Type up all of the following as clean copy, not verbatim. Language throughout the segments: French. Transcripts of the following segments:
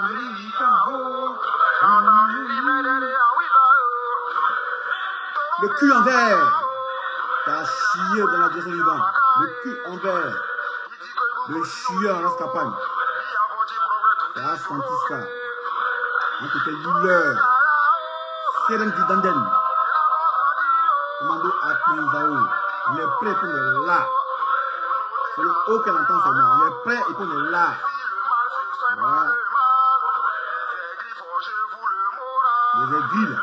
Le cul en verre. T'as chié dans la direction du vent. Le cul en verre. Le chieur en escapade. T'as senti ça. On te fait douleur. Serem du Danden. Commando Atmanzao. On est prêt pour le là. C'est le haut qu'elle entend seulement. On est prêt et pour le là. Voilà. Les aiguilles là.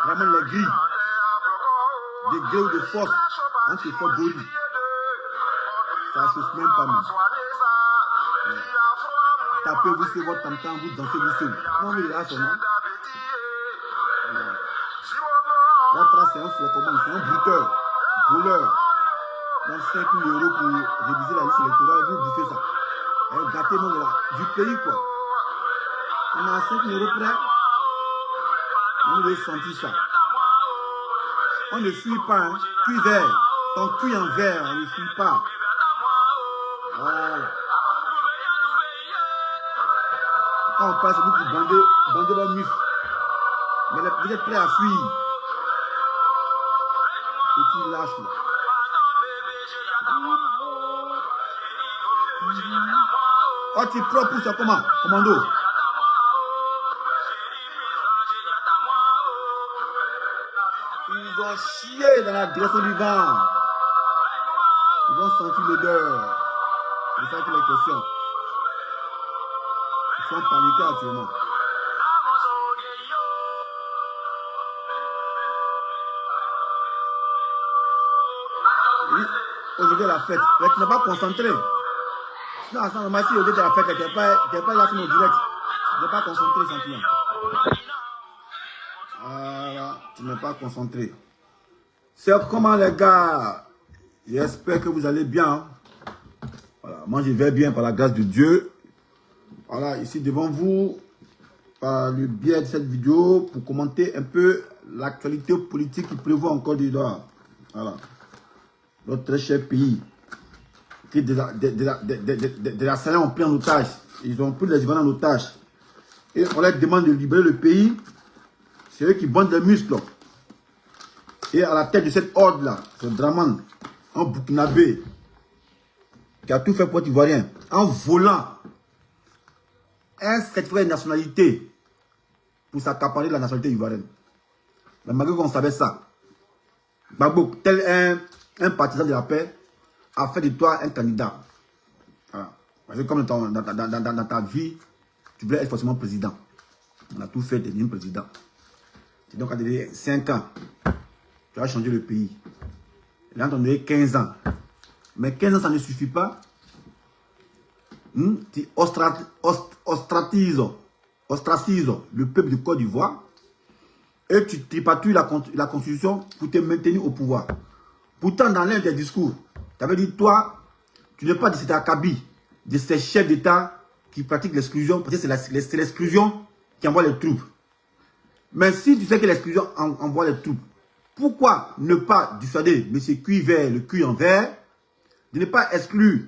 Vraiment les grilles. Des grilles de force. On te fait boli. Ça ne se même pas mis. Tapez-vous sur votre tam-tam, vous dansez-vous sur. Non, mais là, seulement. La trace, c'est un flottement, c'est un bruteur, voleur. Dans 5 000 € pour réviser la liste électorale, vous bouffez ça. Et gâtez même du pays, quoi. On a 5 000 € près. On veut sentir ça. On ne fuit pas, hein. Cul vert. Ton cul en vert, on ne fuit pas. Voilà. Quand on passe, vous qui bandez votre muscle. Mais vous êtes prêts à fuir. Petit lâche là. Oh, tu es propre pour ça, comment? Commando. Ils ont chié dans la direction du vent. Ils vont sentir l'odeur. C'est ça qui est la question. Ils sont paniqués actuellement. Oui, aujourd'hui la fête. Tu n'es pas concentré. Non, ça normal, si aujourd'hui la fête, tu n'es pas là sur nos directs. Tu n'es pas concentré, champion. Voilà, tu n'es pas concentré. C'est comment les gars? J'espère que vous allez bien. Voilà, moi je vais bien par la grâce de Dieu. Voilà, ici devant vous, par le biais de cette vidéo, pour commenter un peu l'actualité politique qui prévoit en Côte d'Ivoire. Voilà. Notre très cher pays, qui de la Sahel ont pris en otage. Ils ont pris les Ivoiriens en otage. Et on leur demande de libérer le pays. C'est eux qui bandent les muscles. Et à la tête de cette horde-là, c'est Draman, un Burkinabé, qui a tout fait pour être Ivoirien, en volant un certificat de nationalité pour s'accaparer la nationalité ivoirienne. Mais malgré qu'on savait ça, Gbagbo, tel un partisan de la paix, a fait de toi un candidat. Voilà. Parce que comme dans ta vie, tu voulais être forcément président. On a tout fait de devenir président. Et donc, à 5 ans, tu as changé le pays. Là, on a 15 ans. Mais 15 ans, ça ne suffit pas. Tu ostracises le peuple de Côte d'Ivoire et tu tripatouilles la constitution pour te maintenir au pouvoir. Pourtant, dans l'un des discours, tu avais dit, toi, tu n'es pas de cet acabit, de ces chefs d'État qui pratiquent l'exclusion, parce que c'est l'exclusion qui envoie les troupes. Mais si tu sais que l'exclusion envoie les troupes, pourquoi ne pas dissuader M. Cuivert, le cul en vert, de ne pas exclure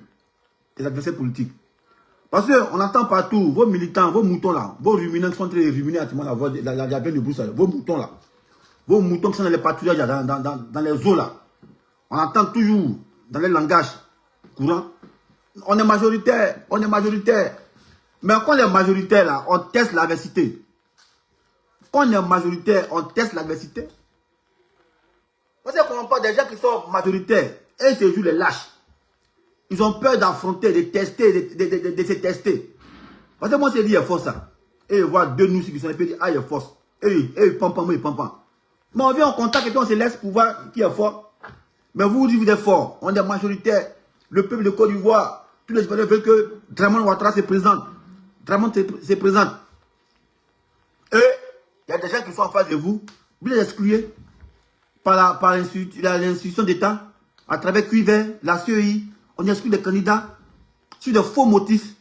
les adversaires politiques? Parce qu'on entend partout, vos militants, vos moutons là, vos ruminants qui sont très ruminés à la voix de la veine de Bruxelles, vos moutons là, vos moutons qui sont dans les patrouillages, dans les eaux là, on entend toujours dans les langages courants, on est majoritaire, on est majoritaire. Mais quand on est majoritaire là, on teste l'adversité. Quand on est majoritaire, on teste l'adversité. Parce qu'on n'a pas des gens qui sont majoritaires et se jouent les lâches. Ils ont peur d'affronter, de tester, de se tester. Parce que moi, c'est dit, il est fort ça. Et ils voient deux nous qui sont épais, ah, il est fort. Et pam. Mais on vient en contact et puis on se laisse pouvoir qui est fort. Mais vous dites, vous êtes fort. On est majoritaire. Le peuple de Côte d'Ivoire, tous les Ivoiriens veulent que Draman Ouattara se présente. Draman se présente. Et il y a des gens qui sont en face de vous. Vous les excluez par l'institution d'État, à travers QIV, la CEI. On exclut des candidats sur de faux motifs.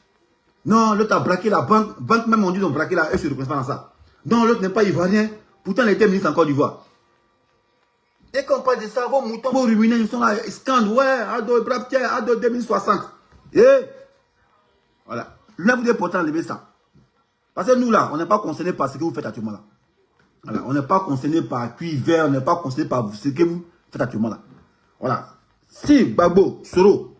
Non, l'autre a braqué la banque. Banque même, on dit qu'ils ont braqué là. Eux se reconnaissent pas dans ça. Non, l'autre n'est pas ivoirien. Pourtant, il était ministre en Côte d'Ivoire. Et quand on parle de ça, vos moutons, vos ruminants, ils sont là, ils scandent. Ouais, Ado, brave, tiens, Ado 2060. Et Voilà. Là, vous devez pourtant enlever ça. Parce que nous, là, on n'est pas concernés par ce que vous faites actuellement là. Voilà. On n'est pas concerné par cuivre, on n'est pas concerné par ce que vous faites actuellement là. Voilà. Si Gbagbo, Soro,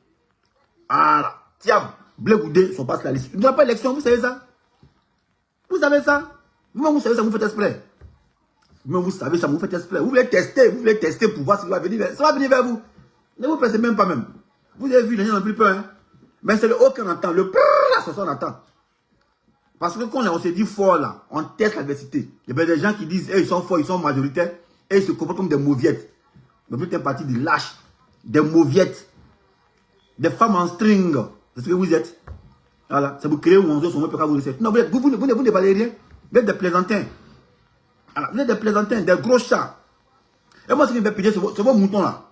Thiam, Blé Goudé sont pas sur la liste. Il n'y aura pas d'élection, vous savez ça? Vous savez ça? Vous-même, vous savez ça, vous faites exprès. Vous-même, vous savez ça, vous faites exprès. Vous voulez tester pour voir ce qui va venir. Ça va venir vers vous. Ne vous pensez même pas même. Vous avez vu, les gens n'ont plus peur. Hein? Mais c'est le haut qu'on entend. Le prrrr, c'est ça qu'on entend. Parce que quand on se dit fort là, on teste l'adversité. Il y a des gens qui disent, ils sont forts, ils sont majoritaires, et ils se comportent comme des mauviettes. Mais vous êtes un parti de lâches, des mauviettes, des femmes en string. C'est ce que vous êtes. Voilà. C'est vous créer ou on se met pas vous recevoir. Non, vous ne valez rien. Vous êtes des plaisantins. Voilà. Vous êtes des plaisantins, des gros chats. Et moi, ce qui me fait pitié, c'est vos moutons là.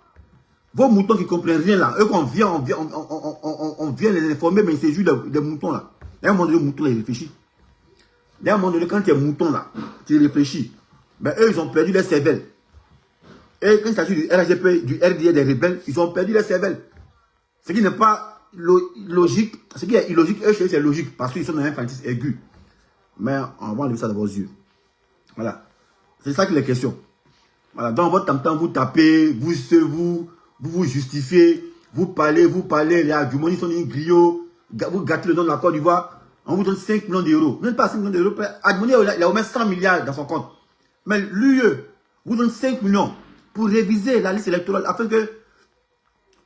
Vos moutons qui ne comprennent rien là. Eux, on vient les informer, mais ils se jouent des moutons là. À un moment donné, le mouton là, il réfléchit. À un moment donné, quand tu es mouton là, tu réfléchis. Mais eux, ils ont perdu les cervelles. Et quand il s'agit du RGP, du RDA des rebelles, ils ont perdu les cervelles. Ce qui n'est pas logique, ce qui est illogique, eux, c'est logique, parce qu'ils sont dans un fanatisme aigu. Mais on va enlever ça de vos yeux. Voilà. C'est ça qui est la question. Voilà. Dans votre temps, vous tapez, vous justifiez, vous parlez, les arguments, ils sont des griots, vous gâtez le nom de la Côte d'Ivoire, on vous donne 5 millions d'euros. Même pas 5 millions d'euros, Admouni, il a au moins 100 milliards dans son compte. Mais l'UE vous donne 5 millions pour réviser la liste électorale afin que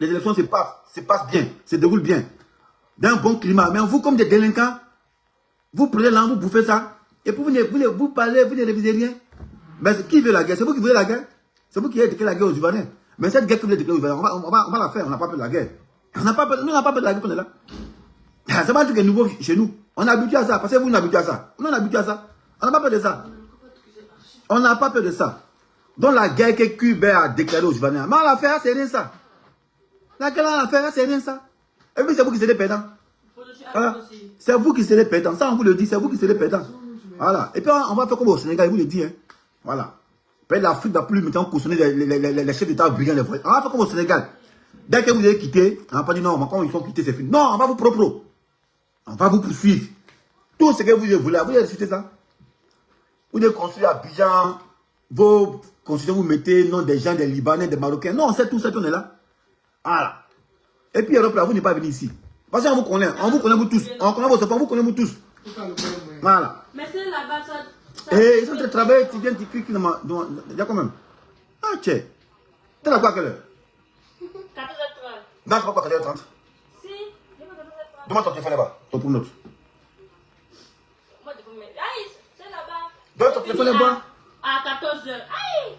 les élections se passent bien, se déroulent bien, dans un bon climat. Mais vous, comme des délinquants, vous prenez l'an, vous bouffez ça, et puis vous parlez, vous ne révisez rien. Mais qui veut la guerre? C'est vous qui voulez la guerre? C'est vous qui avez déclaré la guerre aux Ivoiriens. Mais cette guerre que vous avez déclarée aux Ivoiriens, on va la faire, on n'a pas peur de la guerre. Nous, on n'a pas peur de la guerre qu'on est là. C'est pas un truc nouveau chez nous. On est habitué à ça, parce que vous, on est habitué à ça. On est habitué à ça. On n'a pas peur de ça. On n'a pas peur de ça. Donc la guerre que Cuba a déclarée aux Ivoiriens, mais l'affaire, c'est rien ça. La guerre à l'affaire, c'est rien ça. Et puis c'est vous qui serez perdants. Voilà. C'est vous qui serez perdants. Ça, on vous le dit, c'est vous qui serez perdants. Voilà. Et puis on va faire comme au Sénégal, je vous le dis. Hein. Voilà. Peut-être l'Afrique va plus maintenant cautionner les chefs d'État brillants. On va faire comme au Sénégal. Dès que vous avez quitté, on va pas dire non, quand ils sont quittés, c'est fini. Non, on va vous propre. On va vous poursuivre. Tout ce que vous voulez, vous avez cité ça. Vous devez construire à Abidjan, vos constructions, vous mettez nom des gens, des Libanais, des Marocains. Non, c'est tout ça qu'on est là. Voilà. Et puis Europe, là, vous n'êtes pas venu ici. Parce qu'on vous connaît, vous tous. On connaît vos enfants, vous connaissez vous tous. Voilà. Mais c'est là-bas, ça. Et ils sont en train de travailler, tu viens, tu cliques dans ma. Il y a quand même. Ah, tiens. T'es là quoi à quelle heure? 14h30. Non, je ne sais pas quoi, 14h30. Si, je vais 14h30. Demande ton téléphone là-bas. Ton pour note. Moi, je vous mets. Aïe, c'est là-bas. Donne ton téléphone là-bas. À 14h. Aïe.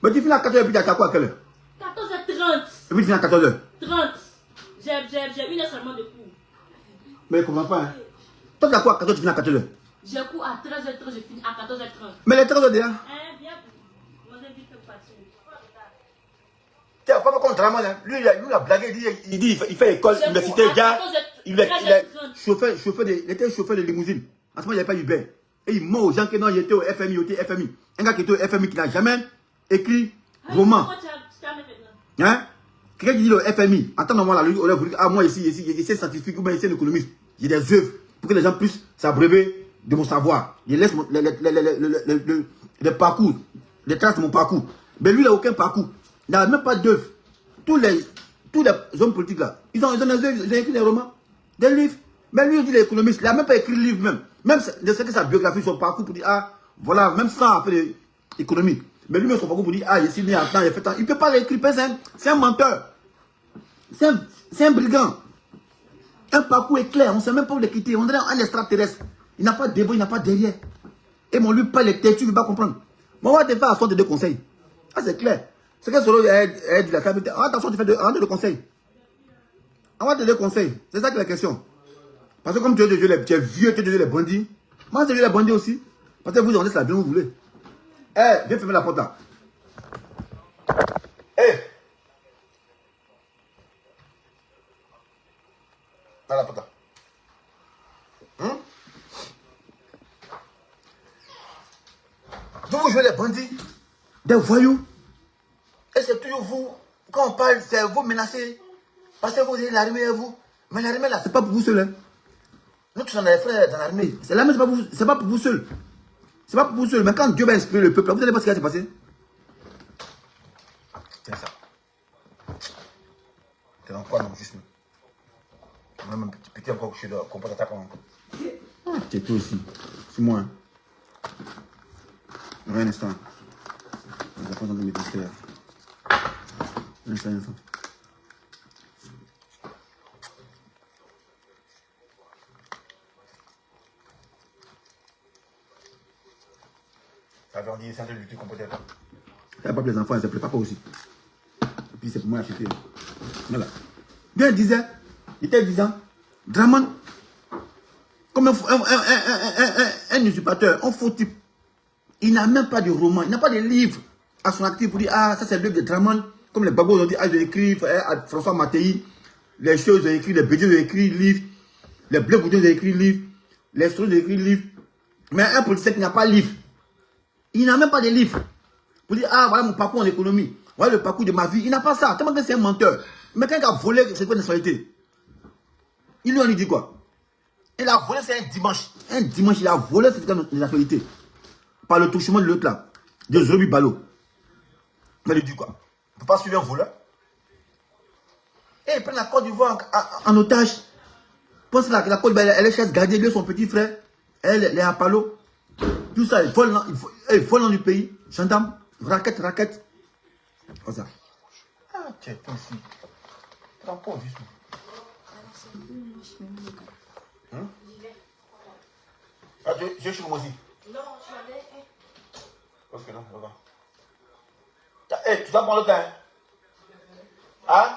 Mais tu finis à 14h et puis tu as quoi à quelle heure? 14h30. Et puis tu finis à 14h. 30. J'ai une heure seulement de cours. Mais je ne comprends pas. Hein. Toi, tu as quoi à 14h, tu finis à 14h? J'ai cours à 13h30, je finis à 14h30. Mais les 13h déjà. Bien. Moi, j'ai vite partir. Tiens, pas comme travail. Hein. Lui, il a blagué, il fait école, université, gars. Il était chauffeur de limousine. En ce moment, il n'y avait pas Uber. Et il ment aux gens que non, il était au FMI, Un gars qui était au FMI qui n'a jamais écrit roman. Hein? Quelqu'un qui dit au FMI, en tant que moi, moi ici, c'est scientifique ou bien ici, un économiste. J'ai des œuvres pour que les gens puissent s'abreuver de mon savoir. Je laisse les parcours, les traces de mon parcours. Mais lui, il n'a aucun parcours. Il n'a même pas d'œuvre. Tous les hommes politiques là, ils ont des œuvres, ils ont écrit des romans, des livres. Mais lui, il dit l'économiste, il n'a même pas écrit le livre même. Même de ce que sa biographie, son parcours pour dire, ah, voilà, même ça a fait l'économie. Mais lui-même, son parcours pour dire, ah, il est né en temps, il a fait temps. Il ne peut pas l'écrire, c'est un menteur. C'est un brigand. Un parcours est clair, on ne sait même pas où l'écrire. On dirait un extraterrestre. Il n'a pas de devant, il n'a pas derrière. Et mon lui parle les têtes, tu ne veux pas comprendre. Mais on va te faire à soi de deux conseils. Ah, c'est clair. C'est que Soro est de la famille. Attention, tu fais deux conseils. On va te deux conseils. C'est ça qui est la question. Parce que comme tu es vieux, tu es les bandits. Moi, c'est les bandits aussi. Parce que vous en laissez la bien où vous voulez. Eh, viens fermer la porte là. Eh. Dans la porte là. Vous jouez les bandits, des voyous. Et c'est toujours vous, quand on parle, c'est vous menacez. Parce que vous avez l'armée à vous. Mais l'armée là, c'est pas pour vous seul. Hein. Nous tous on a des frères dans l'armée. C'est l'armée, c'est pas pour vous seul. C'est pas pour vous seul. Mais quand Dieu va inspirer le peuple, vous allez voir ce qui va se passer. C'est ça. C'est dans quoi, non, juste même un petit encore que je dois comprendre ta parole. C'est toi aussi. C'est moi. Un instant. On va prendre mes posters. Un instant. Ça veut dire, c'est un peu lutter contre pas. Il n'y a pas les enfants, ils ne se préparent pas aussi. Et puis c'est pour moi acheter. Voilà. Bien, il disait, il était 10 ans, Draman, comme un usurpateur, un faux type. Il n'a même pas de roman, il n'a pas de livre à son actif pour dire, ah, ça c'est le livre de Draman. Comme les babos ont dit, ah, ils ont écrit, François Mattei, les choses ont écrit, les Bédiens ont écrit livre, les Blé-Boudins ont écrit livre, les Stros ont écrit livre. Mais un politicien qui n'a pas de livre, il n'a même pas de livre. Pour dire, ah, voilà mon parcours en économie, voilà le parcours de ma vie. Il n'a pas ça, tellement que c'est un menteur. Mais quelqu'un qui a volé cette nationalité, il lui en dit quoi? Il a volé, c'est un dimanche. Un dimanche, il a volé cette nationalité. Par le touchement de l'autre là, de Zobi Balo. Mais il dit quoi? On ne peut pas suivre un voleur. Et il prend la Côte d'Ivoire en otage. Pense là que la Côte d'Ivoire, elle est chasse gardée, lui son petit frère, elle est à Palo. Tout ça, il vole dans du pays. Gendarme, raquette. Comme ça. Ah, tiens, toi aussi. T'as pas juste. Ah, je suis moi aussi. Non, tu m'avais. Ok, non, regarde. Hey, tu dois prendre le temps. Hein?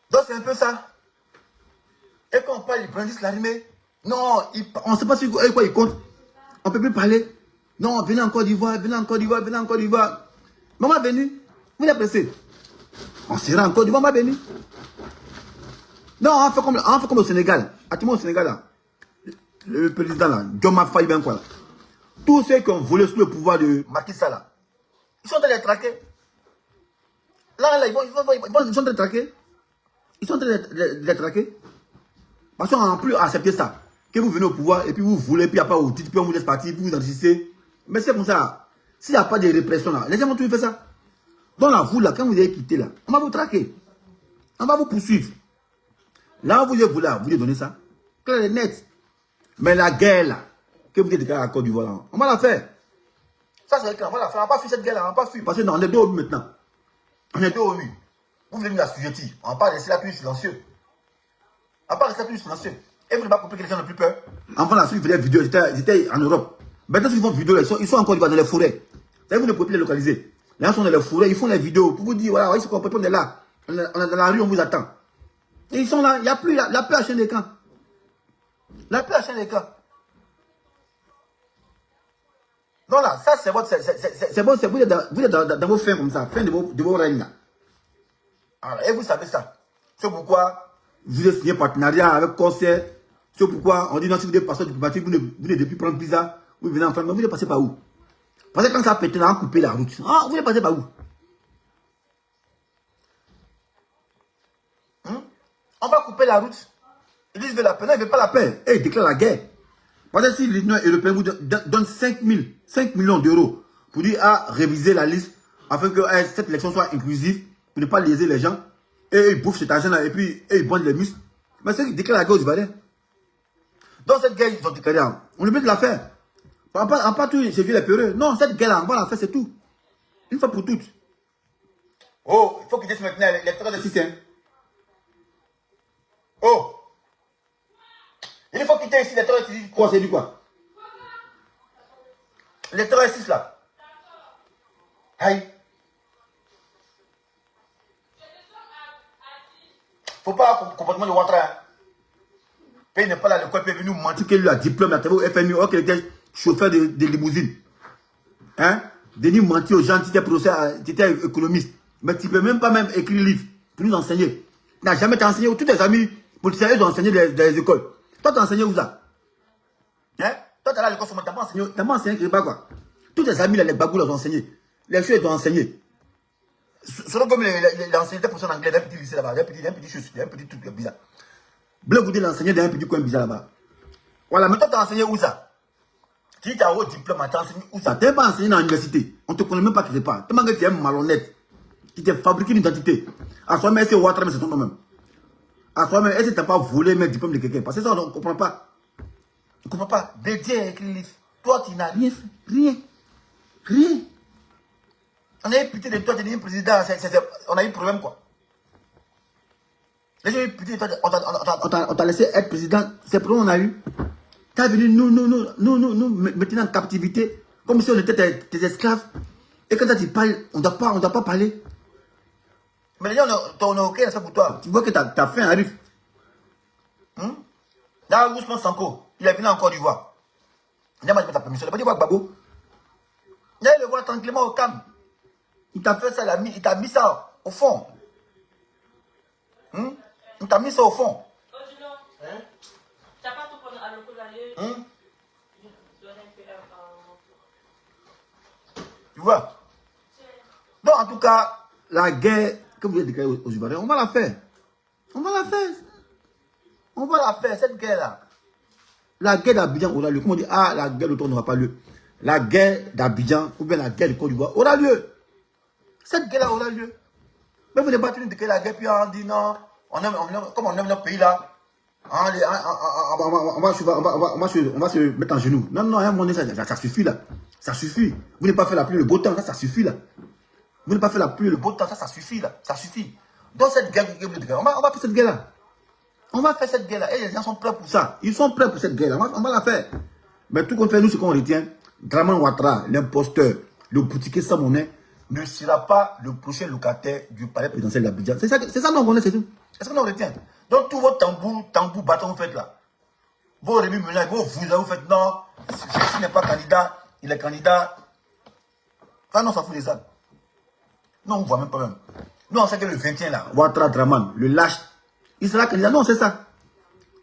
Donc c'est un peu ça. Et quand on parle, ils brandissent l'armée. Non, on ne sait pas sur quoi ils comptent. On ne peut plus parler. Non, venez en Côte d'Ivoire, venez en Côte d'Ivoire. Maman est venue. Vous l'avez pressé. On sera en Côte d'Ivoire, maman est venue. Non, on fait comme au Sénégal. Actuellement au Sénégal, là, le président, là, Djoma Faye Ben quoi, là. Tous ceux qui ont volé sous le pouvoir de Macky Sall, là, ils sont en train de les traquer. Là, ils sont en train de les traquer. Ils sont en train de les traquer. Parce qu'on n'a plus accepté ça. Que vous venez au pouvoir et puis vous voulez, puis après vous dites, puis on vous laisse partir, puis vous enregistrez. Mais c'est comme ça. S'il n'y a pas de répression là, les gens vont toujours faire ça. Donc là, vous là, quand vous allez quitter là, on va vous traquer. On va vous poursuivre. Là, vous voulez donner ça. Clair et net. Mais la guerre là, que vous êtes déclaré à Côte d'Ivoire là, on va la faire. Ça c'est clair, on va la faire. On va pas fuir cette guerre là, on va pas fuir. Parce que non, on est deux au maintenant. On est deux au Vous voulez nous assujettir. On va pas laisser la pluie silencieux. On va pas laisser la pluie silencieux. Et vous n'avez pas compris que les gens n'ont plus peur. Avant la suite, ils faisaient des vidéos, ils étaient en Europe. Maintenant, ils font des vidéos, ils sont encore dans les forêts. Vous ne pouvez plus les localiser. Les gens sont dans les forêts, ils font les vidéos pour vous dire, voilà, voyez ce qu'on peut, on est là. On est dans la rue, on vous attend. Et ils sont là, il n'y a plus la paix à chaîne d'écran. La paix à chaîne d'écran. Donc là, ça c'est votre, c'est bon, vous êtes dans vos fins comme ça, fin de vos règnes là. Alors, et vous savez ça. C'est pourquoi vous avez signé partenariat avec Corsair. C'est pourquoi on dit non, si vous êtes passeur diplomatique, vous ne devez plus prendre visa, vous venez en France, mais vous devez passer par où? Parce que quand ça a pété, on a coupé la route. Ah, vous devez passer par où? On va couper la route. Ils disent de la paix, non, ils ne veulent pas la paix. Et ils déclarent la guerre. Parce que si l'Union européenne vous donne 5 millions d'euros pour dire à réviser la liste afin que cette élection soit inclusive, pour ne pas léser les gens, et ils bouffent cet argent-là, et puis ils bandent les muscles. Mais c'est qu'ils déclarent la guerre aux Ivoiriens. Dans cette guerre, ils ont déclaré, on oublie de la faire. En pas tout, c'est vu les peureux. Non, cette guerre-là, on va la faire, c'est tout. Une fois pour toutes. Oh, il faut qu'ils disent maintenant les terres de 6. Oh! Il faut quitter ici les terres de 6. Quoi, c'est du quoi? Les terres de 6 là. Aïe. Faut pas un comportement de Ouattara. Il n'est pas là, le corps peut venir nous mentir qu'il a un diplôme, il a travaillé au FMI, or qu'il était chauffeur de limousine. Hein? Denis mentir aux gens, tu étais économiste. Mais tu ne peux même pas écrire livre pour nous enseigner. Tu n'as jamais enseigné, tous tes amis politiciens, ils ont enseigné dans les écoles. Toi, tu as enseigné où ça? Hein? Toi, tu as là à l'école, tu n'as pas enseigné quoi? Tous tes amis, là, les bagous, ils ont enseigné. Les choses, ils ont enseigné. Selon comme il enseignait des professeurs anglais, d'un petit lycée là-bas, d'un petit truc bizarre. Bleu Goudé l'enseignait dans un petit coin bizarre là-bas. Voilà, mais toi, tu as enseigné où ça? Tu as un haut diplôme, tu as enseigné où ça? Tu n'es pas enseigné dans l'université. On ne te connaît même pas qui tu pas. Tellement que tu es malhonnête. Tu t'es fabriqué une identité. À soi-même, c'est Ouattara, mais c'est ton nom même. À soi-même, est-ce que tu n'as pas volé le diplôme de quelqu'un? Parce que ça, on ne comprend pas. On ne comprend pas. Dédié à écrire le livre. Toi, tu n'as rien fait. Rien. Rien. On a eu pitié de toi, tu es président. On a eu problème, quoi. Les gens ont eu pitié de toi, on t'a laissé être président. C'est pour on a eu. Tu es venu nous mettre en captivité, comme si on était tes esclaves. Et quand tu parles, on ne doit pas parler. Mais les gens, on a aucun respect pour toi. Tu vois que ta fin arrive. Là, Ousmane Sanko, il est venu en Côte d'Ivoire. Il n'a pas ta permission. Il n'a pas dit voir Gbagbo. Il a le voir tranquillement au calme. Il t'a fait ça, il t'a mis ça au fond. Il t'a mis ça au fond. T'as pas tout pour à l'occasion. Tu vois? Donc, en tout cas, la guerre que vous avez déclarée aux Ivoiriens, on va la faire. On va la faire. On va la faire, cette guerre-là. La guerre d'Abidjan aura lieu. Comment on dit? Ah, la guerre d'automne n'aura pas lieu. La guerre d'Abidjan ou bien la guerre de Côte d'Ivoire aura lieu. Cette guerre-là aura lieu. Mais vous n'avez pas tenu de la guerre, puis on dit non, comme on aime notre pays là, on va se mettre en genoux. Non, à un moment donné, ça suffit là. Ça suffit. Vous n'avez pas fait la pluie, le beau temps, ça suffit là. Vous n'avez pas fait la pluie, le beau temps, ça suffit là. Ça suffit. Donc cette guerre, on va faire cette guerre là. On va faire cette guerre là. Et les gens sont prêts pour ça. Ils sont prêts pour cette guerre là. On va la faire. Mais tout qu'on fait, nous, ce qu'on retient, Draman Ouattara, l'imposteur, le boutiquier sans monnaie, ne sera pas le prochain locataire du palais présidentiel d'Abidjan. C'est ça qu'on connaît, c'est tout. C'est ça qu'on retient. Donc, tous vos tambours, bâtons, vous faites là. Vos remis ménages, vous faites non, celui-ci n'est pas candidat, il est candidat. Ça, non, on s'en fout de ça. Non, on ne voit même pas même. Nous, on sait que le 21 là, Ouattara Draman, le lâche, il sera candidat. Non, c'est ça.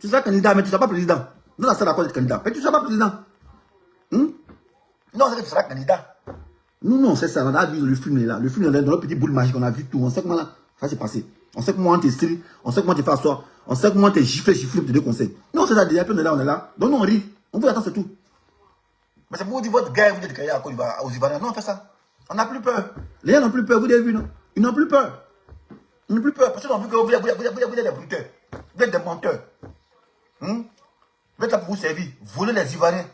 Tu seras candidat, mais tu ne seras pas président. Non, ça sera pas d'être candidat. Mais tu ne seras pas président. Non, c'est que tu seras candidat. Nous, c'est ça. On a vu le film là. Le film dans le petit boule magique, on a vu tout. On sait comment là, ça s'est passé. On sait comment on t'estrie. On sait comment tu fais asseoir. On sait comment tu gifles, pour te donner conseil. Non, c'est ça. Déjà, on est là. Donc, nous, on rit. On vous attend, c'est tout. Mais c'est pour vous dire votre guerre, vous êtes créé à Côte d'Ivoire, aux Ivoiriens. Non, on fait ça. On n'a plus peur. Les gens n'ont plus peur. Vous avez vu, non? Ils n'ont plus peur. Ils n'ont plus peur. Parce qu'ils ont vu que vous êtes des bruteurs. Vous êtes des menteurs. Vous êtes là pour vous servir. Voler les Ivoiriens.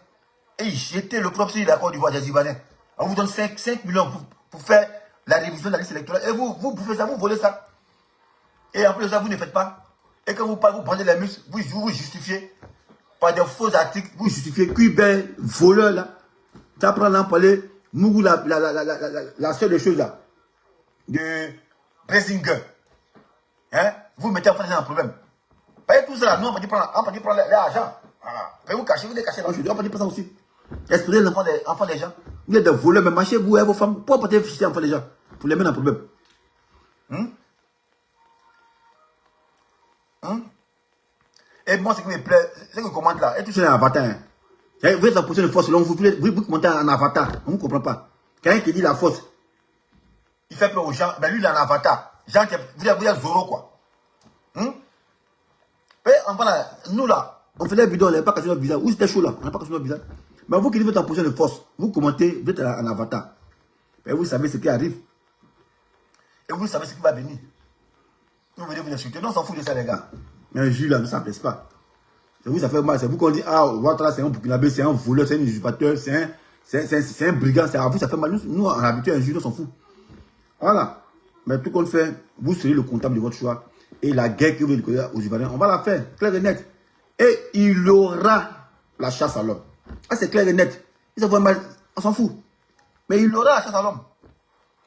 Et jeter le propre sur la Côte d'Ivoire des Ivoiriens. On vous donne 5 millions pour faire la révision de la liste électorale. Et vous faites ça, vous volez ça. Et en plus de ça, vous ne faites pas. Et quand vous parlez, vous prenez les muscles, vous justifiez par des faux articles, vous justifiez Cubain, voleur là. Tu apprends à en parler, nous, la seule des choses là, de Bressinger. Hein? Vous mettez en face un problème. Voyez tout ça là, nous, on peut dire prendre l'argent. Voilà. Vous cacher, vous les cachez dans le jeu. On peut dire pas ça aussi. Exposer les enfants des gens. Vous êtes des voleurs, mais marchez vous et vos femmes. Pourquoi porter fichier enfants des gens? Pour les mettre en problème. Et moi, ce qui me plaît, c'est que vous commentez là. Et tout ça, c'est un avatar. Hein. Vous êtes la position de force, selon vous commentez en avatar. On ne comprend pas. Quelqu'un qui dit la force, il fait peur aux gens. Ben lui, il est en avatar. Gens qui, vous êtes Zoro, quoi. Et enfin, là, nous là, on fait des vidéos, on n'a pas caché notre visage. Où c'était chaud là? On n'a pas caché notre visage. Mais vous qui dites en position de force, vous commentez, vous êtes en avatar. Et vous savez ce qui arrive. Et vous savez ce qui va venir. Vous venez vous insulter. Non, on s'en fout de ça, les gars. Mais un juge là, ça ne plaise pas. C'est vous, ça fait mal. C'est vous qu'on dit, ah, Ouattara, c'est un Burkinabé, c'est un voleur, c'est un usurpateur, c'est un brigand. C'est à vous, ça fait mal. Nous, on a habitué à un juge, on s'en fout. Voilà. Mais tout qu'on fait, vous serez le comptable de votre choix. Et la guerre que vous voulez aux Ivoiriens, on va la faire, clair et net. Et il y aura la chasse à l'homme. Ah, c'est clair et net. Ils ont mal, on s'en fout. Mais il y aura la chasse à l'homme.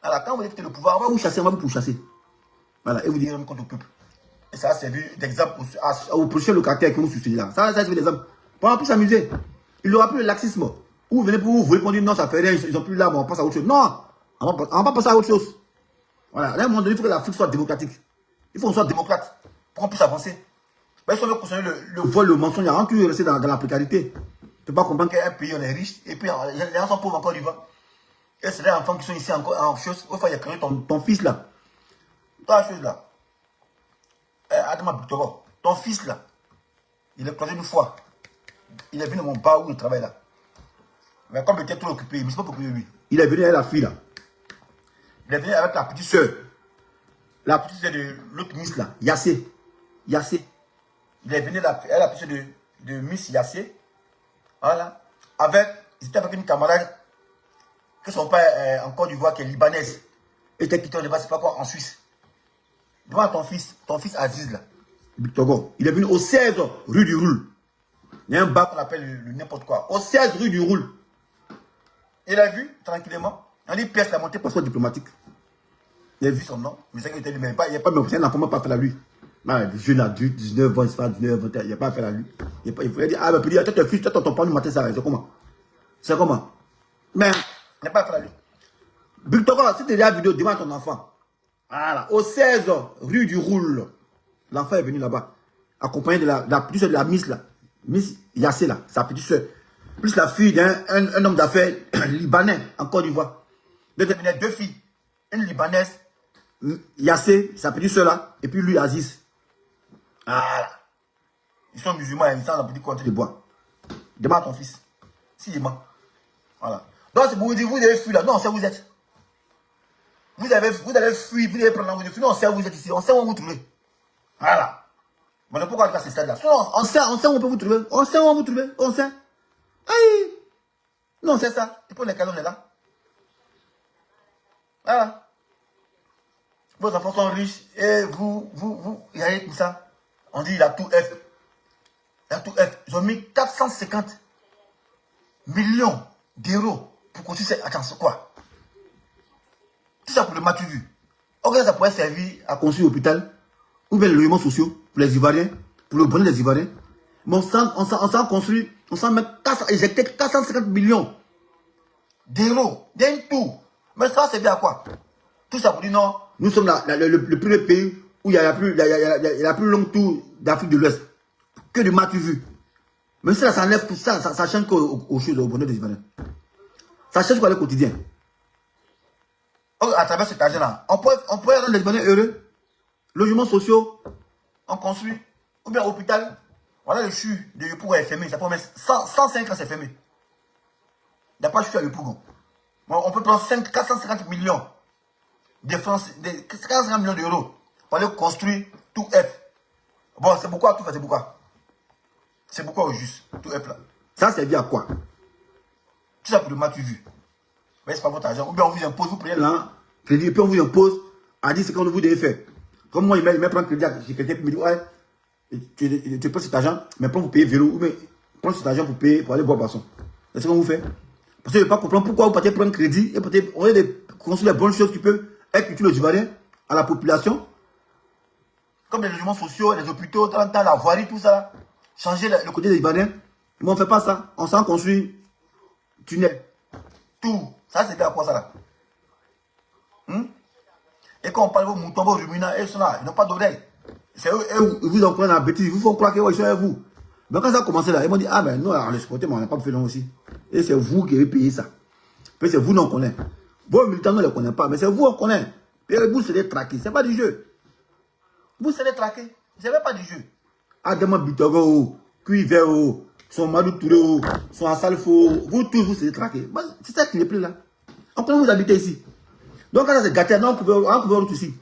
Voilà, quand vous êtes le pouvoir, on va vous chasser, on va vous pourchasser. Voilà, et vous direz contre le peuple. Et ça a servi d'exemple au prochain locataire que vous suivez là. Ça a servi d'exemple. Pour en plus s'amuser. Il n'aura plus le laxisme. Ou vous venez pour vous voler, pour dire non, ça fait rien, ils n'ont plus là, on passe à autre chose. Non, on va pas passer à autre chose. Voilà, à un moment donné, il faut que l'Afrique soit démocratique. Il faut qu'on soit démocrate pour qu'on puisse avancer. Mais si on veut considérer le vol, le mensonge, il y a toujours resté dans la précarité. Tu ne peux pas comprendre qu'un pays, on est riche, et puis les gens sont pauvres encore du vent. Et c'est des enfants qui sont ici encore en chose. Au fait, il y a quand même ton fils là. Toi, la chose là. Adama Butoro, ton fils là. Il est croisé une fois. Il est venu dans mon bar où il travaille là. Mais comme il était trop occupé, il ne s'est pas occupé de lui. Il est venu avec la fille là. Il est venu avec la petite soeur. La petite soeur de l'autre Miss là, Yassé. Yassé. Il est venu avec la petite soeur de Miss Yassé. Voilà. Ils étaient avec une camarade que son père en Côte d'Ivoire qui est libanaise. Il était quitté, je ne sais pas quoi, en Suisse. Devant ton fils Aziz là. Togo. Il est venu au 16 rue du Roule. Il y a un bar qu'on appelle le n'importe quoi. Au 16 rue du Roule. Il a vu, tranquillement. On dit pièce la montée passeport diplomatique. Il a vu son nom. Mais c'est qu'il était lui, mais il n'y a pas de un enfant pas fait la lui. Le jeune adulte, 19 ans, 19, 21, il n'y a pas fait la lui. Il voulait dire, ah, mais puis, attends, ton fils, toi, ton père du matin, ça c'est comment? C'est comment? Mais, il n'a pas fait la lui. Victor, si tu as la vidéo, demande à ton enfant. Voilà. Au 16 rue du Roule. L'enfant est venu là-bas. Accompagné de la petite soeur de la Miss là. Miss Yassé là, sa petite soeur. Plus la fille d'un homme d'affaires libanais en Côte d'Ivoire. Donc il y avait deux filles. Une libanaise, Yassé, sa petite soeur là. Et puis lui, Aziz. Voilà. Ils sont musulmans, ils sont dans le petit compte de bois. Demande à ton fils. Si il ment. Voilà. Donc c'est pour vous dire, vous avez fui là. Non, on sait où vous êtes. Vous avez fui, vous allez prendre la voiture. Non, on sait où vous êtes ici. On sait où vous trouvez. Voilà. Mais pourquoi on fait ces stades-là? On sait où on peut vous trouver. On sait où on vous trouver. On sait. Aïe. Non, c'est ça. Tu prends les canons, on est là. Voilà. Vos enfants sont riches et vous, il y a tout ça. On dit il a tout F. Il a tout F. Ils ont mis 450 millions d'euros pour construire cette. Attends, c'est quoi? Tout ça pour le match vu. Ok, ça pourrait servir à construire l'hôpital, ou bien les logements sociaux pour les Ivoiriens, pour le bonheur des Ivoiriens. Mais on s'en construit, on s'en met éjecté 450 millions d'euros. Il y a une tour. Mais ça, c'est bien à quoi? Tout ça pour dire non, nous sommes le premier pays où il y a la plus longue tour d'Afrique de l'Ouest. Que du match vu. Mais ça, ça enlève tout ça, ça change aux choses, au bonheur des Ivoiriens. Ça change quoi le quotidien? À travers cet argent-là, on peut rendre les Ivoiriens heureux. Logements sociaux, on construit. Ou bien hôpital. Voilà le CHU de Yopougon est fermé. Ça peut mettre 105 ans, c'est fermé. Il n'y a pas de CHU à Yopougon. On peut prendre 450 millions de francs, 450 millions d'euros pour aller construire tout F. Bon, c'est pourquoi tout fait, c'est pourquoi. C'est pourquoi au juste, tout F là. Ça servait à quoi? Tout ça pour le match vu. Mais c'est pas votre argent. Ou bien on vous impose, vous prenez là, crédit, et puis on vous impose à dire ce qu'on vous devez faire. Comme moi, il m'a prendre crédit à quelqu'un qui me dit, ouais, tu prends cet argent, mais pour vous payer vélo, ou bien prends cet argent pour payer, pour aller boire boisson. C'est ce qu'on vous fait. Parce que je ne vais pas comprendre pourquoi vous partez prendre crédit et partez, on est construire les bonnes choses qui peuvent être utiles aux Ivoiriens, à la population. Comme les logements sociaux, les hôpitaux, la voirie, tout ça. Changer le côté des Ivoiriens. Mais on ne fait pas ça. On s'en construit tunnel. Tout. Ça, c'est à quoi ça là? Et quand on parle de vos moutons, vos ruminants, ils sont là, ils n'ont pas d'oreilles. C'est eux, ils vous en prennent la bêtise, ils vous font croire qu'ils sont avec vous. Mais quand ça a commencé là, ils m'ont dit, ah ben nous, on les supporter, mais on n'a pas fait long aussi. Et c'est vous qui avez payé ça. Puis c'est vous, non, on connaît. Vos militants, ne les connaissent pas, mais c'est vous, on connaît. Et vous, c'est des traqués, c'est pas du jeu. Vous, c'est des traqués, c'est même pas du jeu. Adama Bitogo, Cuiver, son Madou Touré, son Assalfo, vous tous, vous, c'est des traqués. C'est ça qui les plaît là. On peut vous habiter ici. Donc quand ça c'est gâté, non, on coupe votre ici.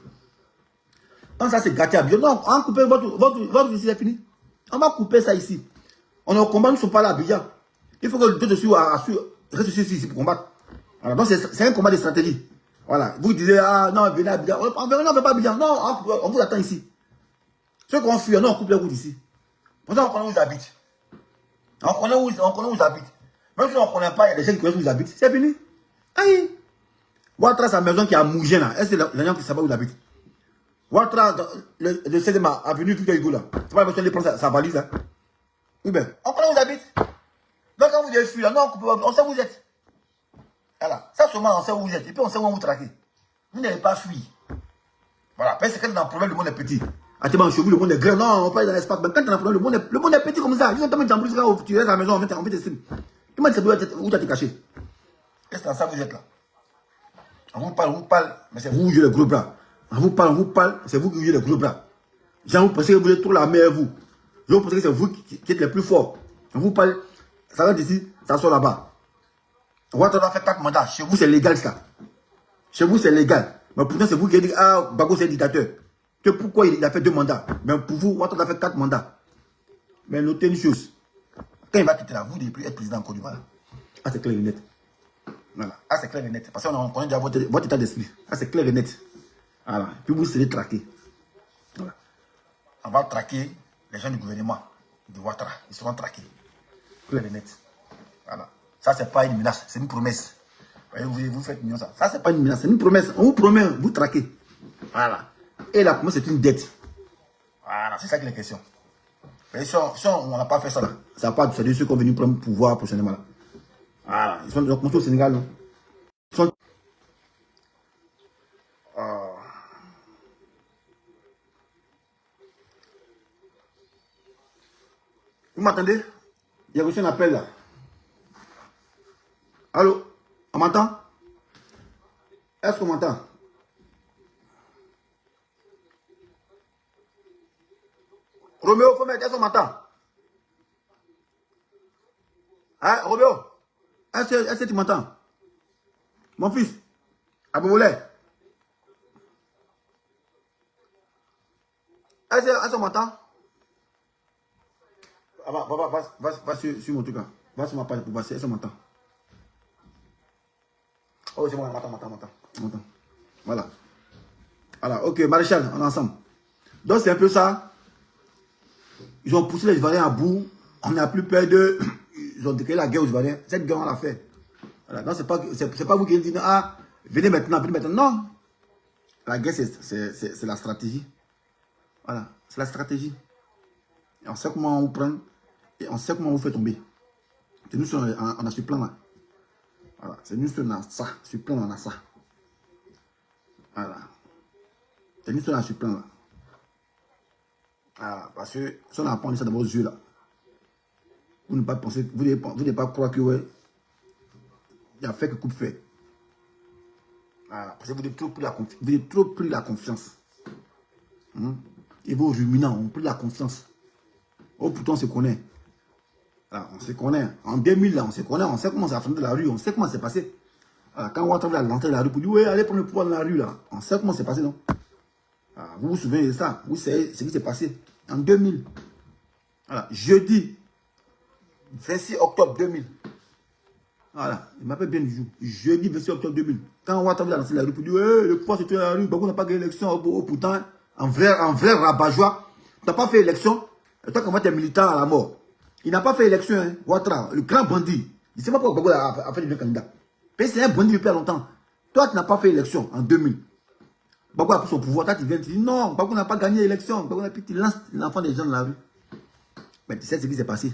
Quand ça c'est gâté à Abidjan, non, on coupe votre ici, c'est fini. On va couper ça ici. On est au combat, nous ne sommes pas là à Abidjan. Il faut que deux dessus restent ici pour combattre. Voilà, donc c'est un combat de stratégie. Voilà, vous disiez, ah non, venez à Abidjan. On ne fait pas Abidjan, non, on vous attend ici. Ceux qui ont fui, non, on coupe les routes ici. Pour ça, on connaît où ils habitent. On connaît où ils habitent. Même si on ne connaît pas, il y a des gens qui connaissent où ils habitent. C'est fini. Aïe. Ouattara, sa maison qui est à Mougin là, est-ce que les gens qui savent où il habite? Ouattara, le 7e avenue Victor Hugo là, c'est pas besoin de prendre sa valise là. Oui ben, on connaît où il habite. Donc quand vous avez fui là, non, on sait où vous êtes. Voilà, ça seulement on sait où vous êtes, et puis on sait où vous traquez. Vous n'avez pas fui. Voilà, parce que quand dans le problème, le monde est petit. Actuellement, chez vous, le monde est grand, non, on parle dans l'espace, mais quand dans le problème, le monde est petit comme ça. Ils ont tellement d'embrouilles quand tu restes à la maison, on fait des signes. Comment tu sais où tu as été caché? Est-ce que dans ça vous êtes là? On vous parle, mais c'est vous qui jouez les gros bras. On vous parle, c'est vous qui jouez les gros bras. Genre, vous pensez que vous êtes trop la meilleure, vous. Vous pensez que c'est vous qui êtes les plus forts. On vous parle, ça va d'ici, ça sort là-bas. Ouattara a fait 4 mandats. Chez vous, c'est légal, ça. Chez vous, c'est légal. Mais pourtant, c'est vous qui dites, ah, Gbagbo, c'est un dictateur. Que pourquoi il a fait 2 mandats? Mais pour vous, Ouattara a fait 4 mandats. Mais notez une chose. Quand il va quitter là, vous ne devez plus être président en Côte d'Ivoire. Ah, c'est clair et net. Voilà. Ah, c'est clair et net. Parce qu'on connaît déjà votre état d'esprit. Ah, c'est clair et net. Voilà. Puis vous serez traqués. Voilà. On va traquer les gens du gouvernement de Ouattara. Ils seront traqués. Clair et net. Voilà. Ça, c'est pas une menace, c'est une promesse. Vous faites mignon ça. Ça, c'est pas une menace, c'est une promesse. On vous promet, vous traquez. Voilà. Et la promesse, c'est une dette. Voilà, c'est ça qui est la question. Mais si on n'a pas fait ça là, ça n'a pas de ceux qui ont venu prendre le pouvoir prochainement là. Voilà. Ils sont donc au Sénégal. Non? Ils sont... Vous m'entendez? Il y a reçu un appel là. Allô? On m'entend? Est-ce qu'on m'entend? Roméo, faut mettre, est-ce qu'on m'entend? Hein, Roméo? Est-ce que tu m'entends? Mon fils? Aboumoulé? Est-ce qu'on m'entend? Ah, va sur mon truc là. Va sur ma page pour passer. Est-ce qu'on m'entend? Oh, c'est bon, on m'entend. Voilà. Voilà, ok, Maréchal, on est ensemble. Donc, c'est un peu ça. Ils ont poussé les Ivoiriens à bout. On n'a plus peur d'eux. Ils ont déclaré la guerre aux Ivoiriens. Cette guerre, on l'a fait. Voilà, donc, c'est pas vous qui dites, ah, venez maintenant. Non. La guerre, c'est la stratégie. Voilà, c'est la stratégie. Et on sait comment on vous prend. Et on sait comment on vous fait tomber. C'est nous, on a ce plan là. Voilà, c'est nous, on a ça. Ce plan, on a ça. Voilà. C'est nous, on a ce plan là. Voilà, parce que si on a appris ça dans vos yeux là, vous ne pas penser, vous n'allez pas croire que ouais, il a fait que coupe fait. Voilà, parce que vous avez trop pris la confiance. Et vos ruminants ont pris la confiance. Oh, pourtant on se connaît. Voilà, on se connaît. En 2000 là, on se connaît, on sait comment ça a de la rue, on sait comment c'est passé. Voilà, quand Ouattara a lancé la rue pour dire ouais, allez prendre le pouvoir dans la rue là, on sait comment c'est passé, non? Voilà, vous vous souvenez de ça? Vous savez ce qui s'est passé en 2000. Voilà, jeudi 26 octobre 2000. Voilà, il m'appelle bien du jour. Jeudi 26 octobre 2000. Quand Ouattara a lancé la rue pour dire ouais, le pouvoir c'était dans la rue, Gbagbo n'a pas gagné l'élection, pourtant, en vrai rabat-joie, tu n'as pas fait élection, et toi comment tu es militant à la mort. Il n'a pas fait élection, hein, Ouattara, le grand bandit. Il ne sait pas pourquoi Gbagbo a fait le candidat. Mais c'est un bandit depuis longtemps. Toi, tu n'as pas fait élection en 2000. Gbagbo a pris son pouvoir. Toi, tu viens te dire non, Gbagbo n'a pas gagné l'élection. Gbagbo n'a plus, tu lances l'enfant des gens dans la rue. Mais tu sais ce qui s'est passé.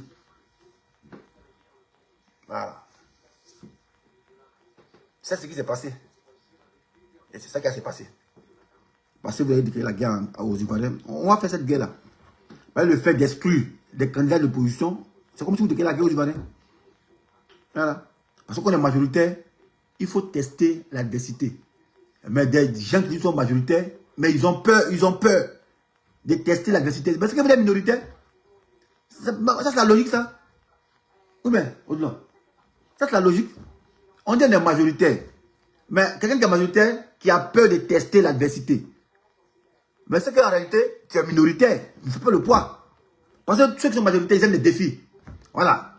Voilà. Tu sais ce qui s'est passé. Et c'est ça qui s'est passé. Parce que vous avez déclaré la guerre aux Ivoiriens. On va faire cette guerre-là. Le fait d'exclure des candidats de l'opposition, c'est comme si vous déclarez la guerre aux Ivoiriens. Voilà. Parce qu'on est majoritaire, il faut tester l'adversité. Mais des gens qui sont majoritaires, mais ils ont peur de tester l'adversité. Parce que vous êtes minoritaire, ça c'est la logique ça. Ou bien, au-delà. Ça c'est la logique. On dit qu'on est majoritaire. Mais quelqu'un qui est majoritaire, qui a peur de tester l'adversité. Mais c'est qu'en réalité, tu es minoritaire. Il ne fait pas le poids. Parce que ceux qui sont majoritaires, ils aiment les défis. Voilà.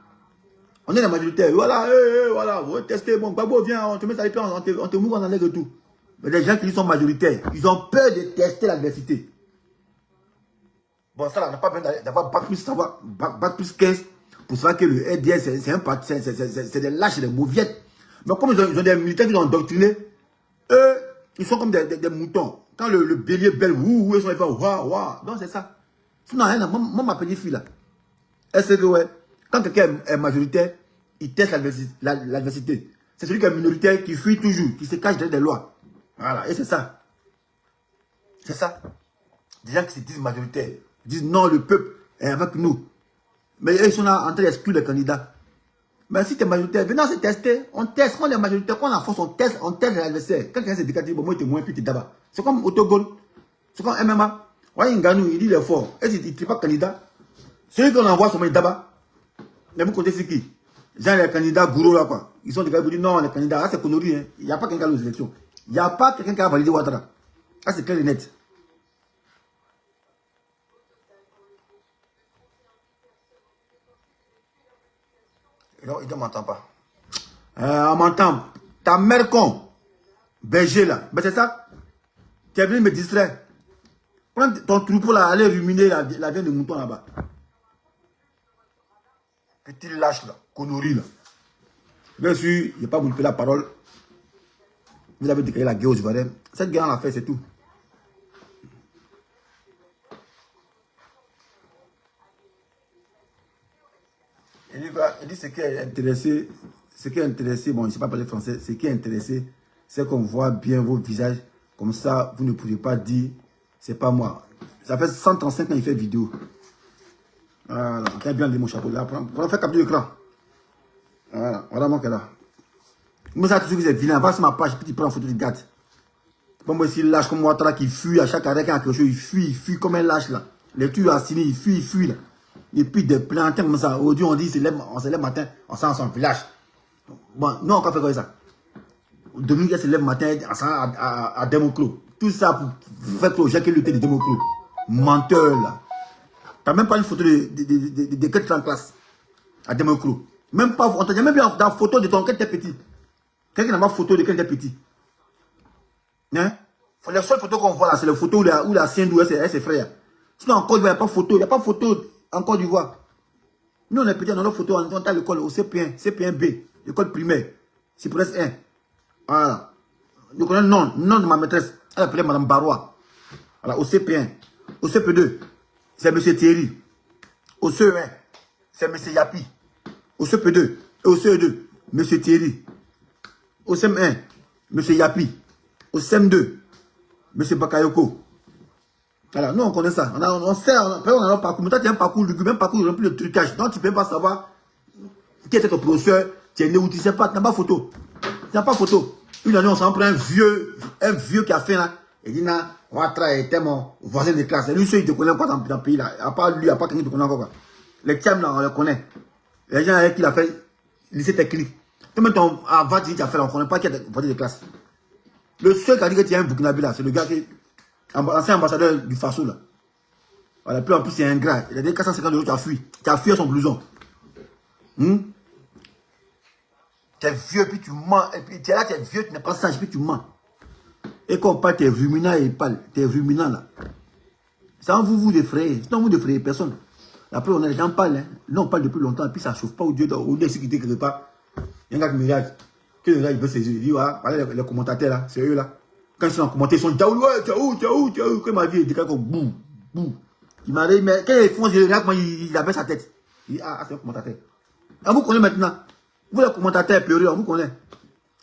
On est la majorité. Voilà, voilà, vous testez, bon, Gbagbo, viens, on te met ça les pieds, on te mouille en enlève de tout. Mais les gens qui sont majoritaires, ils ont peur de tester l'adversité. Bon, ça, là, on n'a pas besoin d'avoir bac plus 15 pour savoir que le RDS, c'est un parti, c'est des lâches, des mauviettes. Mais comme ils ont des militaires qui sont endoctrinés, eux, ils sont comme des moutons. Quand le bélier belle, ils sont les gens, waouh. Donc, c'est ça. Sinon, moi, ma petite fille, là, est-ce que, ouais, quand quelqu'un est majoritaire, il teste l'adversité. C'est celui qui est minoritaire qui fuit toujours, qui se cache derrière des lois. Voilà, et c'est ça. C'est ça. Des gens qui se disent majoritaires, disent non, le peuple est avec nous. Mais ils sont là en train d'exclure les candidats. Mais si tu es majoritaire, venez se tester. On teste. Quand on est majoritaire, quand on a force, on teste l'adversaire. Quand quelqu'un s'est déclaré, bon, moi, il te moins, puis tu d'abord. C'est comme autogol. C'est comme MMA. Ouais, Ngannou, il dit il est fort. Et il n'est pas candidat. Celui qu'on envoie, c'est d'abord. Mais vous comptez c'est qui? Genre les candidats gourous là, quoi. Ils sont des gars qui disent non, les candidats, là, c'est connerie. Hein. Il n'y a pas quelqu'un aux élections. Il n'y a pas quelqu'un qui a validé Ouattara. Ça, c'est clair et net. Non, il ne m'entend pas. On m'entend. Ta mère con. Berger là. Mais c'est ça. Tu es venu me distraire. Prends ton troupeau là, aller ruminer la viande de mouton là-bas. Petit lâche là. Connerie là. Bien sûr, je n'ai pas voulu la parole. Vous avez déclaré la guerre aux Ivoiriens. Cette guerre on l'a fait, c'est tout. Il dit ce qui est intéressé, bon, je ne sais pas parler français, ce qui est intéressé, c'est qu'on voit bien vos visages. Comme ça, vous ne pourrez pas dire, c'est pas moi. Ça fait 135 ans qu'il fait vidéo. Voilà, on a bien dit mon chapeau là. On fait capture d'écran. Voilà mon cas là. Moi, ça, tout ce que vous êtes vilain, va sur ma page, puis tu prends une photo de gâte. Bon, moi, si lâche comme moi, qui fuit à chaque arrêt, quand quelque chose, il fuit comme un lâche là. Les tuyaux à signer, il fuit là. Et puis des plantains comme ça. Aujourd'hui, on dit, on se lève matin, on sent son village. Bon, nous, on va faire comme ça. Dominique se lève matin, on sent à Démoclo. Tout ça pour faire que j'ai que lutter de Démoclo. Menteur là. T'as même pas une photo de quel en classe à Démoclo. Même pas, on t'a jamais vu dans la photo de ton quand t'es petit. Quelqu'un n'a pas photo de quand t'es petit. Hein? Les seules photos qu'on voit là, c'est les photos où la sienne ou ses frères. Sinon, en Côte d'Ivoire, il n'y a pas photo en Côte d'Ivoire. Nous, on est petit, on a nos photos, on est à l'école, au CP1, CP1B, l'école primaire, Cypress 1. Voilà. Nous connaissons le nom de ma maîtresse. Elle appelait Madame Barois. Voilà, au CP1. Au CP2, c'est M. Thierry. Au CE1, c'est M. Yapi. Au CP2 et au CE2, M. Thierry. Au CM1, M. Yapi. Au CM2, M. Bakayoko. Voilà, nous on connaît ça. On sait, on a un parcours. Mais toi, tu as un parcours, même parcours rempli de trucage. Donc tu ne peux pas savoir qui était ton professeur, tu es né où tu ne sais pas, tu n'as pas photo. Tu n'as pas photo. Une année, on s'en prend un vieux qui a fait là. Il dit, non, Ouattara était mon voisin de classe. Et lui, il te connaît pas dans le pays là. À part lui, à part quelqu'un qui te connaît encore. Les tiens là, on les connaît. Les gens avec qui il a fait lycée technique. Tu mets ton avant, tu as fait là, on ne connaît pas qui est voisin de classe. Le seul qui a dit que tu es un Burkinabé là, c'est le gars qui est ancien ambassadeur du Faso là. Voilà, puis en plus c'est ingrat. Il a dit 450 €, tu as fui. Tu as fui à son blouson. Tu es vieux, puis tu mens. Et puis tu es là, tu es vieux, tu n'es pas sage, puis tu mens. Et quand on parle, tu es ruminant et parle. Tu es ruminant là. Sans vous défrayer. Sinon vous défrayez personne. Après, on a les gens parlent. Hein. Là, on parle depuis longtemps, et puis ça ne chauffe pas au Dieu. Au Dieu, sécurité quelque part. Il y a un gars qui me regarde. Que le gars, il veut ses yeux. Il dit, voilà, les commentateurs là, c'est eux là. Quand ils sont en commentaire, ils sont Diaoulou, Tiaou. Quand il m'a vu, il dit comme boum, boum. Il m'a dit, mais quand il fonce, je regarde comment il abaisse sa tête. Il dit, c'est un commentateur. On vous connaît maintenant. Vous, les commentateurs pleureux, on vous connaît.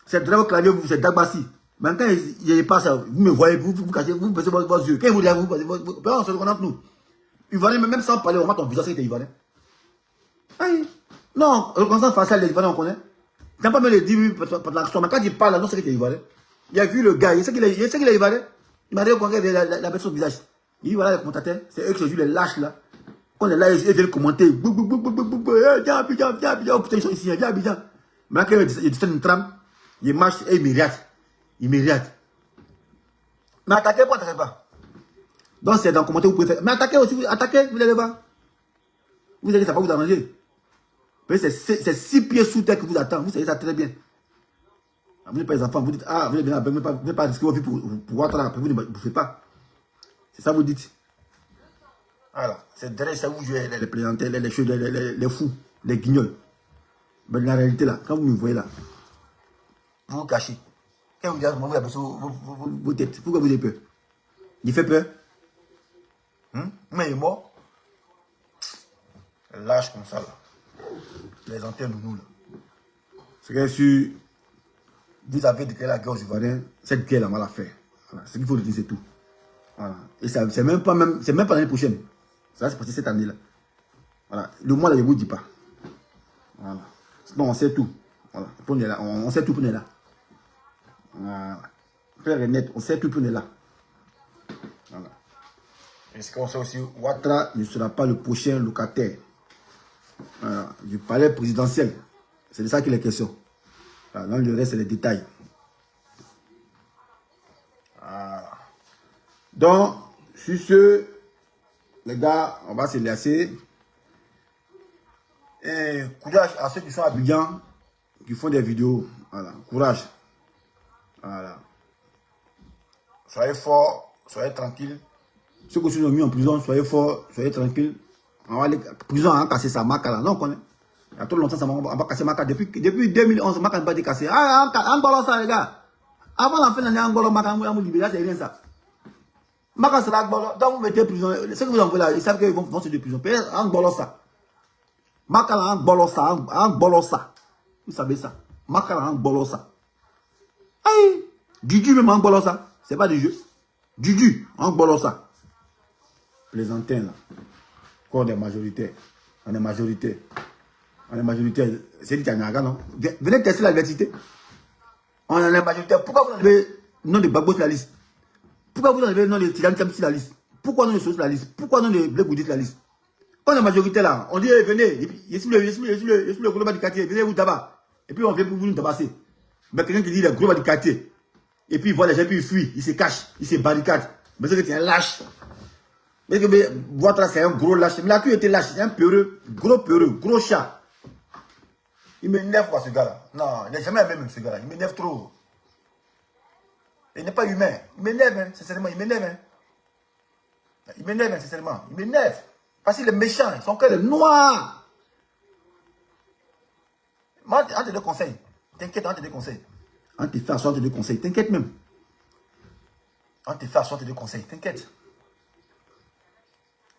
C'est Drago Clavier, vous, c'est Dagbassi. Mais quand il passe, vous me voyez, vous cachez, vous baissez vos yeux. Quand il vous dit, vous baissez vos yeux. On se reconnaît entre nous. Ivoirien, même sans parler, on voit ton visage, c'est Ivoirien. Non, reconnaissance faciale, les Ivoiriens, on connaît. Tu n'as pas même les 10 minutes pour l'action, mais quand il parle, non, c'est qu'il est Ivoirien. Il a vu le gars, il sait qu'il est Ivoirien. Il m'a dit qu'on regarde la personne au visage. Il dit, voilà les commentateurs, c'est eux qui se jouent les lâches là. Quand les lâches, ils viennent commenter. Viens, putain, ils sont ici, viens. Mais quand il dit une trame, il marche et il me regarde. Mais attaquez, pas attaquez pas. Donc c'est dans le commentaire, vous pouvez faire. Mais attaquez aussi, attaquez, vous n'allez pas. Vous allez, ça va vous arranger. C'est 6 pieds sous terre que vous attendez, vous savez ça très bien. Vous n'êtes pas les enfants, vous dites, vous n'allez pas risquer votre vie pour Ouattara, après vous ne bouffez pas. C'est ça que vous dites. Voilà, c'est derrière ça que vous jouez les plaisantés, les fous, les guignols. Mais la réalité là, quand vous me voyez là, vous vous cachez. Quand vous dites, vous avez vos têtes, pourquoi vous avez peur? Il fait peur? Mais il est mort. Lâche comme ça là. Les antennes nous là. C'est que si vous avez déclaré la guerre aux Ivoiriens, cette guerre là, on va la faire. Voilà. Ce qu'il faut dire, c'est tout. Voilà. Et c'est même pas l'année prochaine. Ça, c'est passé cette année là. Voilà. Le mois là, je ne vous dis pas. Voilà. Non, on sait tout. Voilà. On sait tout pour là. Voilà. Clair et net, on sait tout pour là. Voilà. Est-ce qu'on sait aussi Ouattara ne sera pas le prochain locataire du palais présidentiel? C'est de ça qu'il est question. Voilà. Dans le reste, c'est les détails. Voilà. Donc, sur ce, les gars, on va se laisser. Et courage à ceux qui sont à Abidjan, qui font des vidéos. Voilà, courage. Voilà. Soyez forts, soyez tranquilles. Ceux qui sont mis en prison, soyez forts, soyez tranquilles. On va aller prison, on a cassé sa marque là. Non, on connaît. Il y a trop longtemps, on va casser ma carte. Depuis 2011, ma carte n'a pas été cassée. Ah, en balance ça, les gars. Avant la fin de l'année, en balance, ma carte n'a pas été libérée. C'est rien ça. Ma carte sera en balance. Donc, vous mettez en prison. Ceux qui vous envoient là, ils savent qu'ils vont se de prison. En balance ça. Makala en bolosa. Vous savez ça. Makala en bolosa. Aïe. Dudu même en bolosa. C'est pas du jeu. Dudu en bolosa. Plaisantin là. Corps des majoritaires. On est majoritaire. On est majoritaire. C'est dit Taniaga, non? Venez tester la diversité. On est majoritaire. Pourquoi vous enlevez le nom de Gbagbo sur la liste? Pourquoi vous enlevez le nom de Tidjane Thiam sur la liste? Pourquoi non de Sos sur la liste? Pourquoi non de Blé Goudis sur la liste? Quand la majorité là, on dit venez, je suis le gros bas du quartier, venez vous tabac. Et puis on vient pour vous nous tabasser. Mais quelqu'un qui dit le gros bas du quartier, et puis il voit les gens, puis il fuit, il se cache, il se barricade. Mais c'est que tu es un lâche. Mais que votre c'est un gros lâche. Mais là, tu étais lâche, c'est un peureux, gros chat. Il m'énerve quoi ce gars-là. Non, il n'est jamais aimé même ce gars-là. Il m'énerve trop. Il n'est pas humain. Il m'énerve, hein, sincèrement, il m'énerve. Hein. Il m'énerve, hein, sincèrement. Il m'énerve. Parce qu'il est méchant, son cœur est noir. Moi, on te donne conseil. T'inquiète, on te donne conseil. On te fait asseoir, on te donne conseil. T'inquiète même. On te fait asseoir, on te donne conseil. T'inquiète.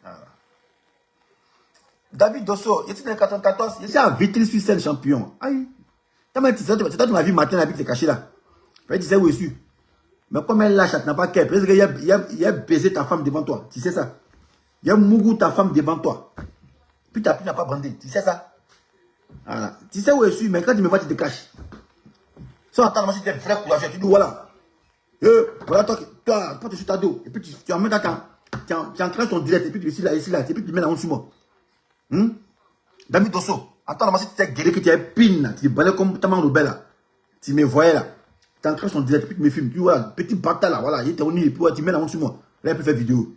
Voilà. David Dosso, il était dans le 94. Il était à Vitry-sur-Seine champion. Aïe. C'est toi qui m'as vu matin avec tes cachets là. Tu sais où je suis. Mais comme elle lâche, tu n'as pas qu'elle. Parce qu'il a baisé ta femme devant toi. Tu sais ça. Il y a Mougou, ta femme, devant toi. Puis ta fille n'a pas bandé. Tu sais ça? Voilà. Tu sais où je suis, mais quand tu me vois, tu te caches. Sans attendre, moi, si tu es vrai courageux, tu dis voilà. Voilà, toi, tu es sur ta dos. Et puis tu emmènes tu entraînes ton direct. Et puis tu es là. Et puis tu mets la honte sur moi. David Dosso, attends, moi, si tu t'es guéri, que tu es pin, tu es balai comme ta main rebelle là. Tu me voyais là. Tu entraînes ton direct. Et puis tu me filmes. Tu vois, petit bâtard là. Voilà, il était au nid. Et puis tu mets la honte sur moi. Là, il peut faire vidéo.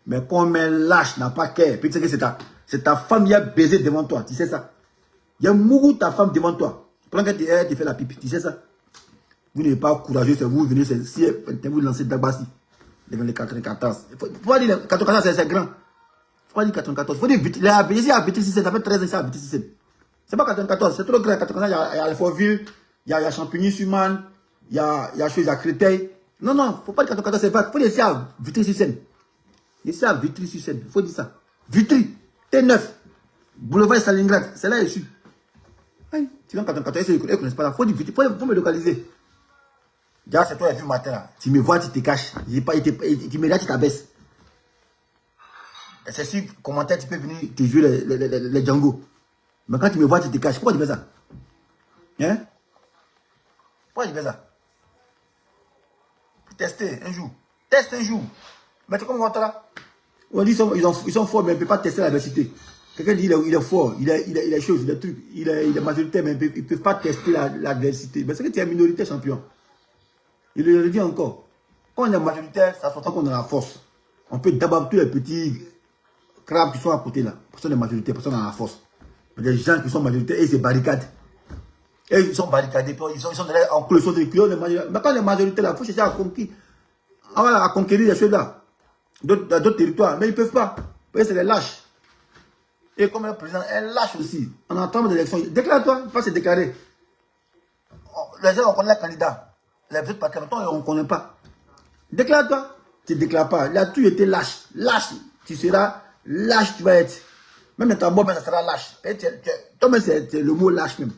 Mais comme elle lâche, n'a pas qu'elle, puis tu sais que c'est ta femme qui a baisé devant toi, tu sais ça. Il y a Mougou, ta femme devant toi. Pendant qu'elle te fait la pipi, tu sais ça. Vous n'êtes pas courageux, c'est vous, venez, si vous lancez Dabassi devant les 94. Il faut pas dire 94, c'est grand. Il faut pas dire 94. Il faut dire vite. Il a Vitry-sur-Seine, ça fait 13 ans, ça, Vitry-sur-Seine. C'est pas 94, c'est trop grand. 94, il y a Alfortville, il y a Champigny-sur-Marne, il y a chose à Créteil. Non, il faut pas dire 94, c'est pas. Il faut laisser à Vitry-sur-Seine. Ici à Vitry-sur-Seine, il faut dire ça. Vitry, T9, boulevard Stalingrad, c'est là je suis. Aïe, tu viens quand ils ne connaissent pas là. Faut dire Vitry, faut me localiser. Déjà, c'est toi qui as vu matin là. Tu me vois, tu te caches. Tu me dis, tu t'abaisses. Et c'est sur commentaire, tu peux venir te jouer les Django. Mais quand tu me vois, tu te caches. Pourquoi tu fais ça? Hein? Pourquoi tu fais ça? Pour tester un jour. Teste un jour. Mais tu es comme moi là. On dit ils sont forts, mais ils ne peuvent pas tester l'adversité. Quelqu'un dit il est fort, il est chose, il est truc, il est majoritaire, mais ils ne peuvent pas tester l'adversité. Mais c'est que tu es une minorité champion. Il le dit encore. Quand on est majoritaire, ça s'entend qu'on a la force. On peut d'abord tous les petits crabes qui sont à côté là. Personne n'est majoritaire, personne n'a la force. Mais les gens qui sont majoritaires, ils se barricadent. Et ils sont barricadés, ils sont en clou, ils sont des clients. Mais quand on est majoritaire là, il faut chercher à conquérir les choses là. D'autres territoires, mais ils ne peuvent pas. C'est les lâches. Et comme le président est lâche aussi, on entend d'élection. Déclare-toi, il ne faut pas se déclarer. Les gens, on connaît les candidats. Les autres partis, on ne connaît pas. Déclare-toi. Tu ne déclares pas. Là, tu étais lâche. Lâche. Tu seras lâche, tu vas être. Même ta mort, ça sera lâche. Toi-même, c'est le mot lâche même.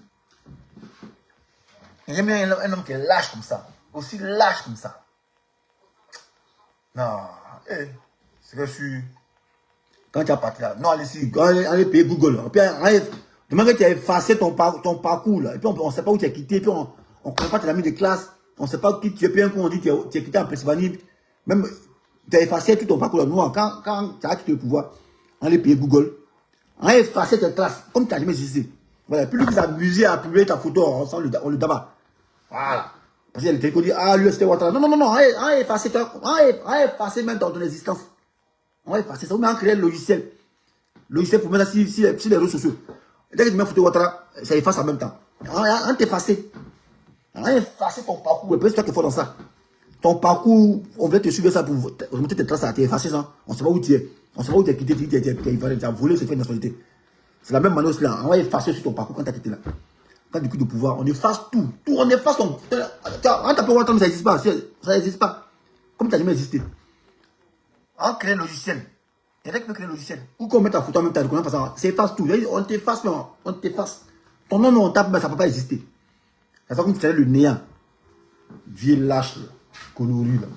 J'aime bien un homme qui est lâche comme ça. Aussi lâche comme ça. Non. C'est que je suis. Quand tu as parti là, non, allez-y, allez payer Google. Demain que tu as effacé ton parcours, là, et puis on ne sait pas où tu as quitté, et puis on ne connaît pas tes amis de classe, on ne sait pas qui tu es, puis un coup on dit que tu es quitté en Pennsylvanie, même tu as effacé tout ton parcours là. Nous, quand tu as quitté le pouvoir, on les payé Google, on a effacé tes traces, comme tu n'as jamais existé. Voilà, puis lui qui s'amusait à publier ta photo, on le tabac. Voilà. Parce qu'il y a des dit, ah, lui c'était Ouattara. Non, on a effacé même dans ton existence. On a effacé ça, on a créé le logiciel. Logiciel pour mettre ça sur les réseaux sociaux. Dès que tu mets photo Ouattara, ça efface en même temps. On a effacé. On a effacé ton parcours. Et puis c'est toi qui es fort dans ça. Ton parcours, on veut te suivre ça pour remonter tes traces, tu as effacé ça. On ne sait pas où tu es. On ne sait pas où tu as quitté, tu as volé, c'est fait une nationalité. C'est la même manière aussi là. On va effacer sur ton parcours quand tu as quitté là. Quand du coup de pouvoir, on efface tout. Tout, on efface ton. En tapant Ouattara, ça n'existe pas. Ça n'existe pas. Comme tu n'as jamais existé. On crée un logiciel. Il y a qui peut créer un logiciel. Ou qu'on met ta photo en même temps, ça efface tout. On t'efface, on t'efface. Ton nom, on tape, mais ça ne peut pas exister. C'est ça comme tu fais le néant. Vieux lâche, coloré là.